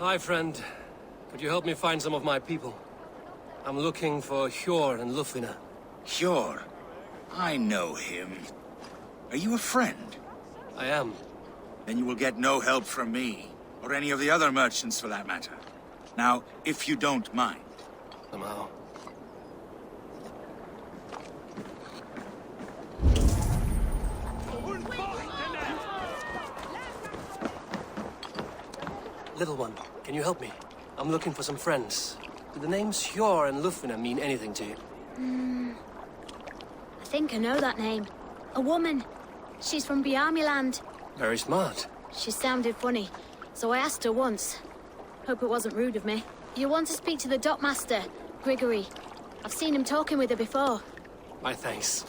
Hi, friend. Could you help me find some of my people? I'm looking for Hjor and Lufina. Hjor? I know him. Are you a friend? I am. Then you will get no help from me, or any of the other merchants for that matter. Now, if you don't mind. Somehow. Little one, can you help me? I'm looking for some friends. Do the names Hjor and Lufina mean anything to you? I think I know that name. A woman. She's from Bjarmiland. Very smart. She sounded funny, so I asked her once. Hope it wasn't rude of me. You want to speak to the dockmaster, Grigory. I've seen him talking with her before. My thanks.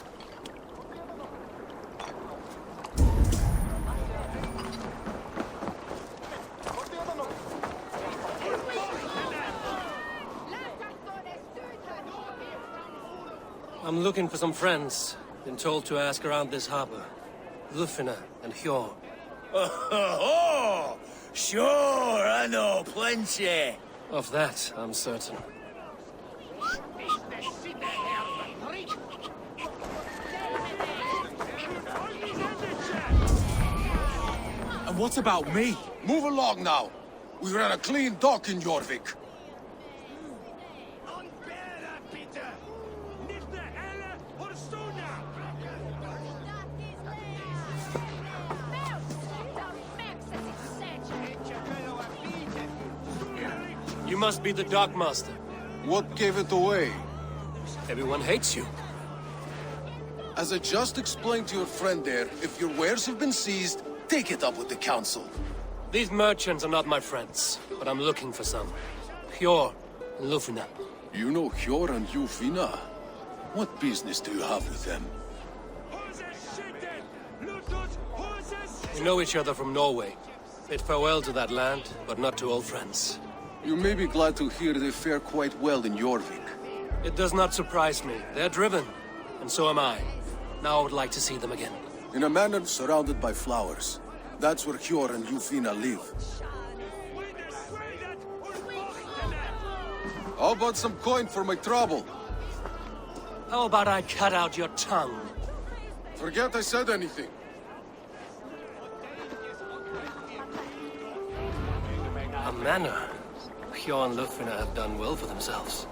I'm looking for some friends. Been told to ask around this harbor. Lufina and Hjor. Oh, sure, I know plenty. Of that, I'm certain. And what about me? Move along now. We ran a clean dock in Jorvik. You must be the dockmaster. What gave it away? Everyone hates you. As I just explained to your friend there, if your wares have been seized, take it up with the council. These merchants are not my friends, but I'm looking for some. Hjor and Lufina. You know Hjor and Lufina? What business do you have with them? We know each other from Norway. Bid farewell to that land, but not to old friends. You may be glad to hear they fare quite well in Jorvik. It does not surprise me. They're driven, and so am I. Now I would like to see them again. In a manor surrounded by flowers. That's where Hjor and Lufina live. How about some coin for my trouble? How about I cut out your tongue? Forget I said anything. A manor. Hjor and Lufina have done well for themselves.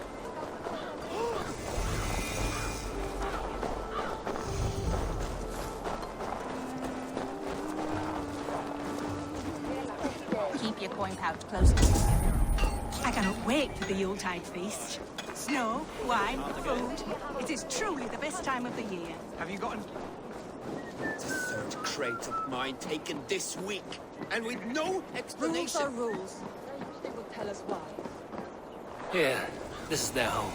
Keep your coin pouch close. I cannot wait for the Yuletide feast. Snow, wine, food. It is truly the best time of the year. Have you gotten... The third crate of mine taken this week, and with no explanation. Rules are rules. They will tell us why. Here, this is their home.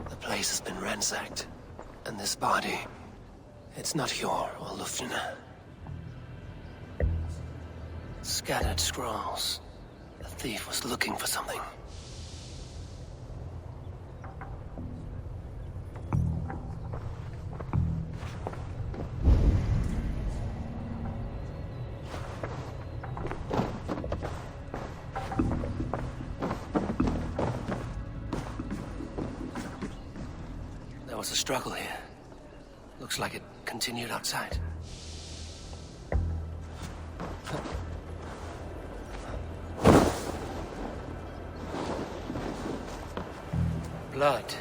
The place has been ransacked. And this body, it's not Hjor or Lufina. Scattered scrolls. The thief was looking for something. There was a struggle here. Looks like it continued outside. Blood,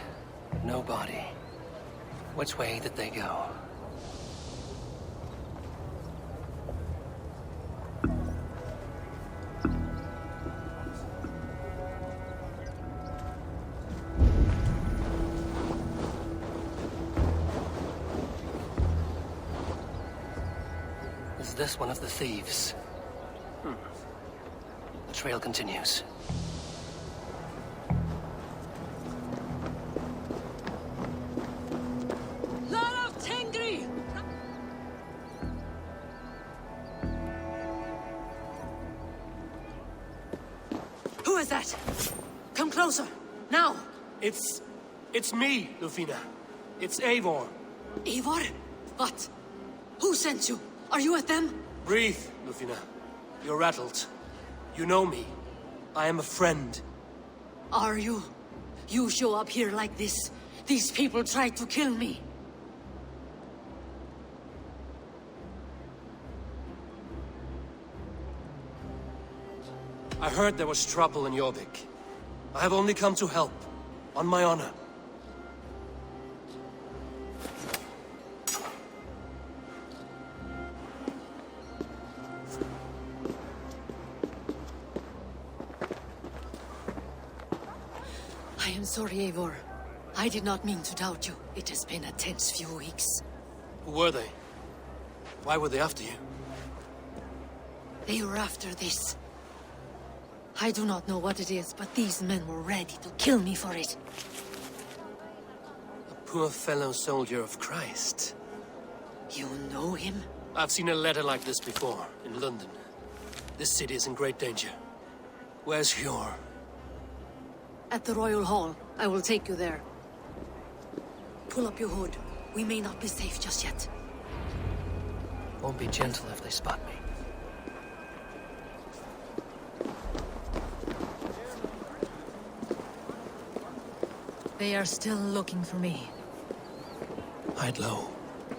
no body. Which way did they go? Is this one of the thieves? The trail continues. Who is that? Come closer, now! It's me, Lufina. It's Eivor. Eivor? What? Who sent you? Are you with them? Breathe, Lufina. You're rattled. You know me. I am a friend. Are you? You show up here like this. These people tried to kill me. I heard there was trouble in Jorvik. I have only come to help. On my honor. I am sorry, Eivor. I did not mean to doubt you. It has been a tense few weeks. Who were they? Why were they after you? They were after this. I do not know what it is, but these men were ready to kill me for it. A poor fellow soldier of Christ. You know him? I've seen a letter like this before, in London. This city is in great danger. Where's Hjor? At the Royal Hall. I will take you there. Pull up your hood. We may not be safe just yet. Won't be gentle if they spot me. They are still looking for me. Hide low.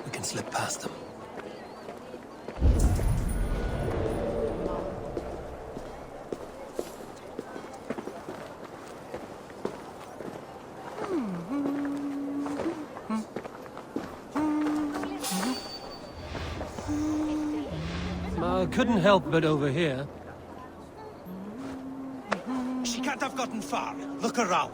We can slip past them. Couldn't help but overhear. She can't have gotten far. Look around.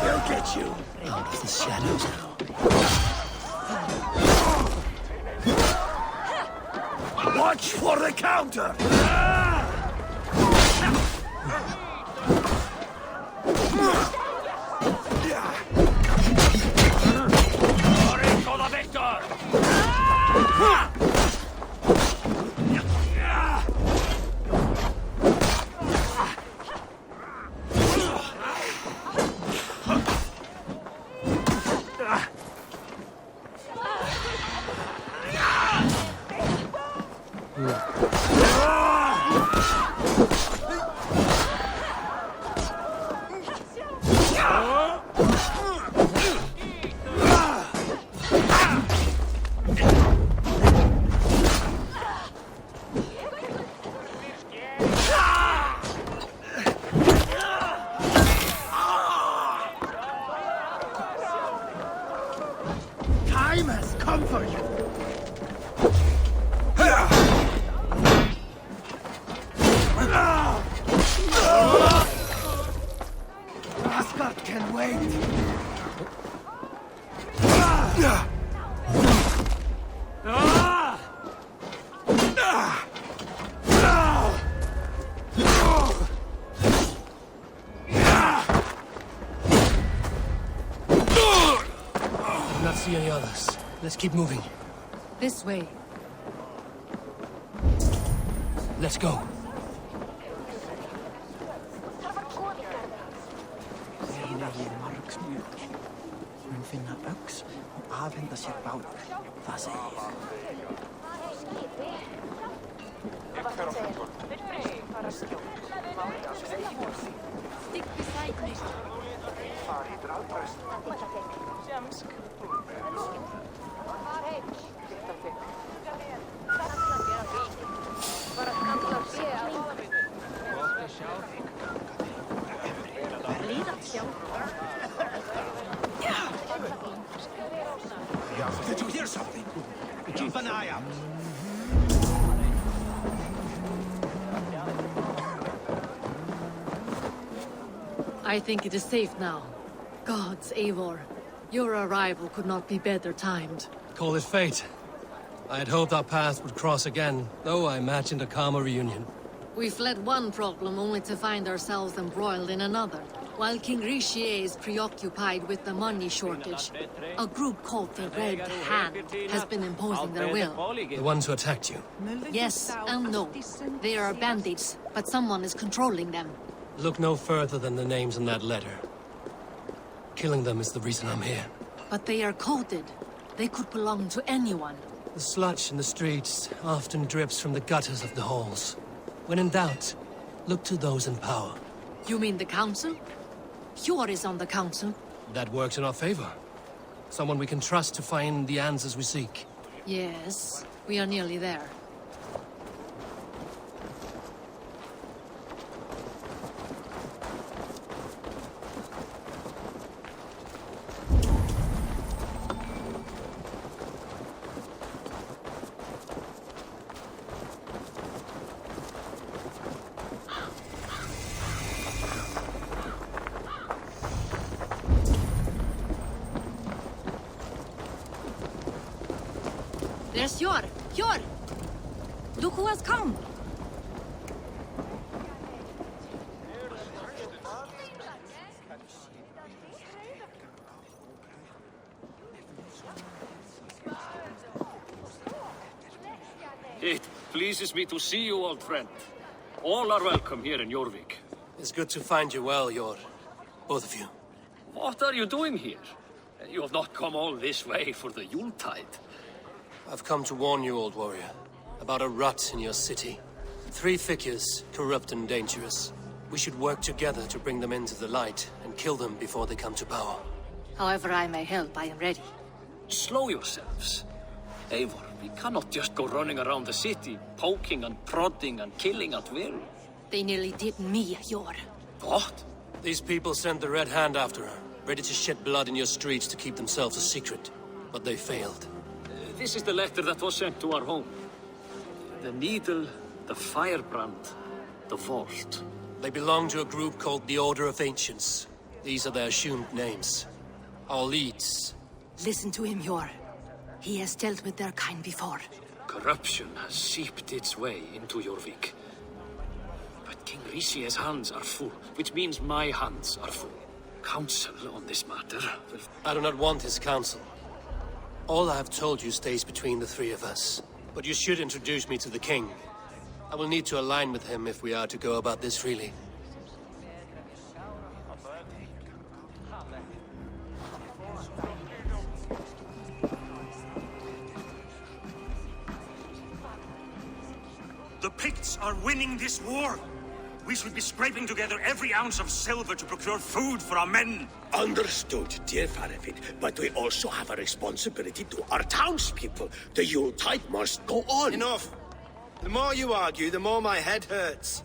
They'll get you. Out of the shadows now. Watch for the counter! Time has come for you! Asgard can wait! Not see any others. Let's keep moving. This way. Let's go. Mun finna öx og afhenda sér bátur. Það segir Stick beside me. Did you hear something? Keep an eye out. I think it is safe now. Gods, Eivor. Your arrival could not be better timed. Call it fate. I had hoped our paths would cross again, though I imagined a calmer reunion. We fled one problem only to find ourselves embroiled in another. While King Richier is preoccupied with the money shortage, a group called the Red Hand has been imposing their will. The ones who attacked you. Yes and no. They are bandits, but someone is controlling them. Look no further than the names in that letter. Killing them is the reason I'm here. But they are coded. They could belong to anyone. The sludge in the streets often drips from the gutters of the halls. When in doubt, look to those in power. You mean the council? Hjor is on the council. That works in our favor. Someone we can trust to find the answers we seek. Yes, we are nearly there. There's Hjor! Hjor! Look who has come! It pleases me to see you, old friend. All are welcome here in Jorvik. It's good to find you well, Hjor. Both of you. What are you doing here? You have not come all this way for the Yuletide. I've come to warn you, old warrior, about a rot in your city. 3 figures, corrupt and dangerous. We should work together to bring them into the light and kill them before they come to power. However I may help, I am ready. Slow yourselves. Eivor, we cannot just go running around the city, poking and prodding and killing at will. They nearly did me, Hjor. What? These people sent the Red Hand after her, ready to shed blood in your streets to keep themselves a secret. But they failed. This is the letter that was sent to our home. The needle, the firebrand, the vault. They belong to a group called the Order of Ancients. These are their assumed names. Our leads. Listen to him, Hjor. He has dealt with their kind before. Corruption has seeped its way into Jorvik. But King Rishi's hands are full, which means my hands are full. Counsel on this matter will... I do not want his counsel. All I have told you stays between the 3 of us. But you should introduce me to the king. I will need to align with him if we are to go about this freely. The Picts are winning this war. We should be scraping together every ounce of silver to procure food for our men. Understood, dear Faravid, but we also have a responsibility to our townspeople. The Yuletide must go on. Enough! The more you argue, the more my head hurts.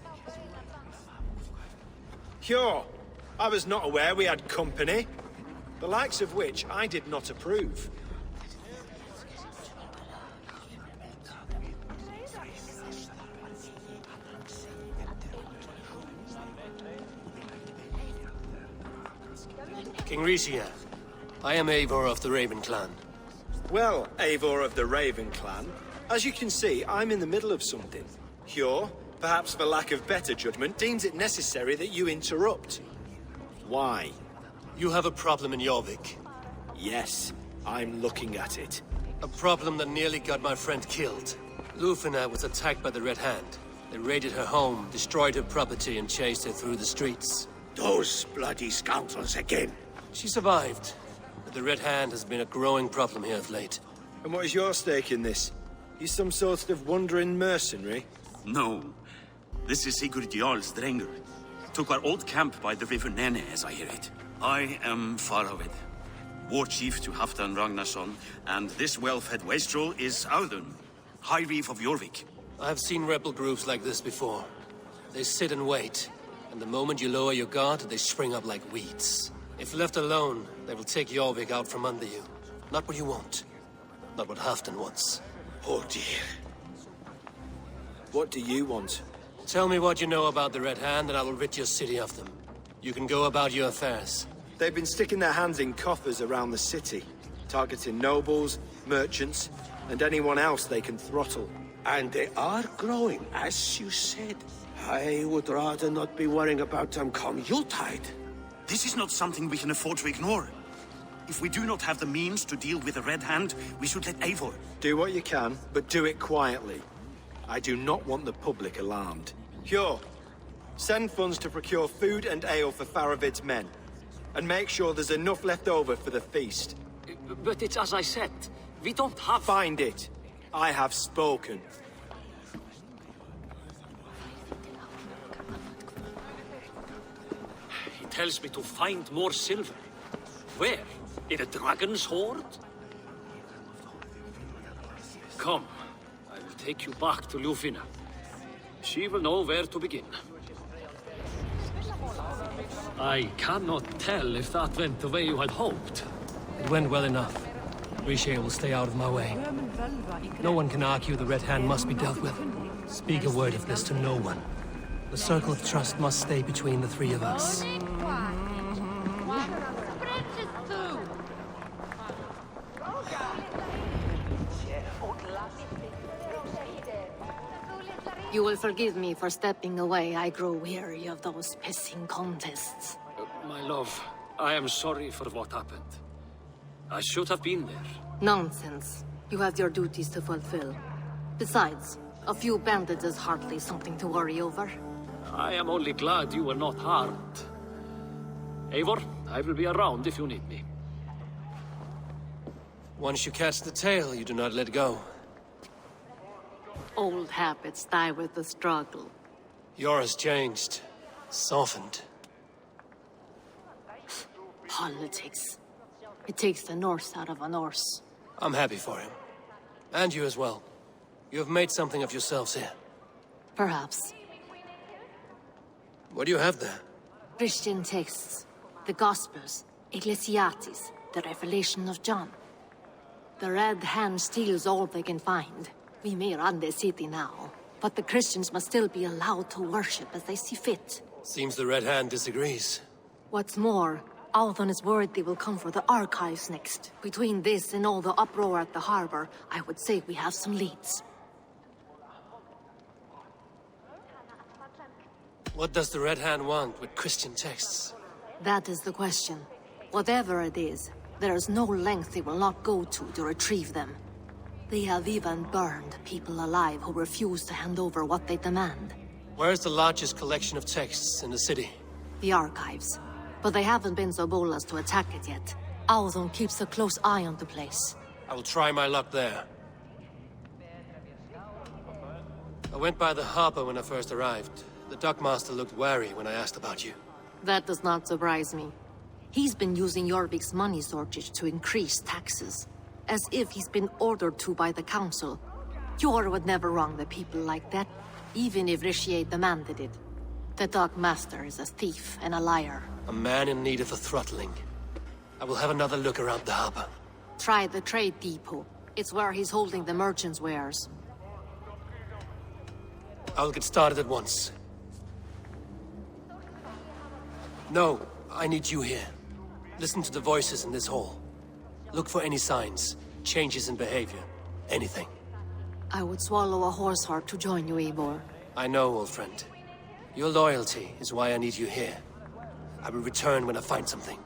Hjor, I was not aware we had company, the likes of which I did not approve. King Rishi, I am Eivor of the Raven clan. Well, Eivor of the Raven clan, as you can see, I'm in the middle of something. Hjor, perhaps for lack of better judgment, deems it necessary that you interrupt. Why? You have a problem in Jorvik. Yes, I'm looking at it. A problem that nearly got my friend killed. Lufina was attacked by the Red Hand. They raided her home, destroyed her property, and chased her through the streets. Those bloody scoundrels again. She survived, but the Red Hand has been a growing problem here of late. And what is your stake in this? You some sort of wandering mercenary? No. This is Sigurd Jarl's Drenger. Took our old camp by the river Nene, as I hear it. I am Faravid, war chief to Halfdan Ragnarsson, and this well-fed wastrel is Audun, High Reef of Jorvik. I've seen rebel groups like this before. They sit and wait, and the moment you lower your guard, they spring up like weeds. If left alone, they will take Jorvik out from under you. Not what you want. Not what Halfdan wants. Oh dear. What do you want? Tell me what you know about the Red Hand, and I will rid your city of them. You can go about your affairs. They've been sticking their hands in coffers around the city, targeting nobles, merchants, and anyone else they can throttle. And they are growing, as you said. I would rather not be worrying about them come Yuletide. This is not something we can afford to ignore. If we do not have the means to deal with the Red Hand, we should let Eivor. Do what you can, but do it quietly. I do not want the public alarmed. Hjor, Send funds to procure food and ale for Faravid's men. And make sure there's enough left over for the feast. But it's as I said. We don't have... Find it. I have spoken. He tells me to find more silver. Where? In a dragon's hoard? Come. I will take you back to Lufina. She will know where to begin. I cannot tell if that went the way you had hoped. It went well enough. Riche will stay out of my way. No one can argue the Red Hand must be dealt with. Speak a word of this to no one. The circle of trust must stay between the three of us. You will forgive me for stepping away. I grow weary of those pissing contests. My love, I am sorry for what happened. I should have been there. Nonsense. You have your duties to fulfill. Besides, a few bandits is hardly something to worry over. I am only glad you were not harmed. Eivor, I will be around if you need me. Once you catch the tail, you do not let go. Old habits die with the struggle. Yours changed. Softened. Politics. It takes the Norse out of a Norse. I'm happy for him. And you as well. You have made something of yourselves here. Perhaps. What do you have there? Christian texts. The Gospels. Ecclesiastes. The Revelation of John. The Red Hand steals all they can find. We may run the city now, but the Christians must still be allowed to worship as they see fit. Seems the Red Hand disagrees. What's more, Althon is worried they will come for the archives next. Between this and all the uproar at the harbor, I would say we have some leads. What does the Red Hand want with Christian texts? That is the question. Whatever it is, there is no length they will not go to retrieve them. They have even burned people alive who refuse to hand over what they demand. Where's the largest collection of texts in the city? The archives. But they haven't been so bold as to attack it yet. Althon keeps a close eye on the place. I will try my luck there. I went by the harbor when I first arrived. The dockmaster looked wary when I asked about you. That does not surprise me. He's been using Jorvik's money shortage to increase taxes. As if he's been ordered to by the council. Jor would never wrong the people like that, even if Riche demanded it. The dockmaster is a thief and a liar. A man in need of a throttling. I will have another look around the harbor. Try the trade depot. It's where he's holding the merchants' wares. I will get started at once. No, I need you here. Listen to the voices in this hall. Look for any signs, changes in behavior, anything. I would swallow a horse heart to join you, Eivor. I know, old friend. Your loyalty is why I need you here. I will return when I find something.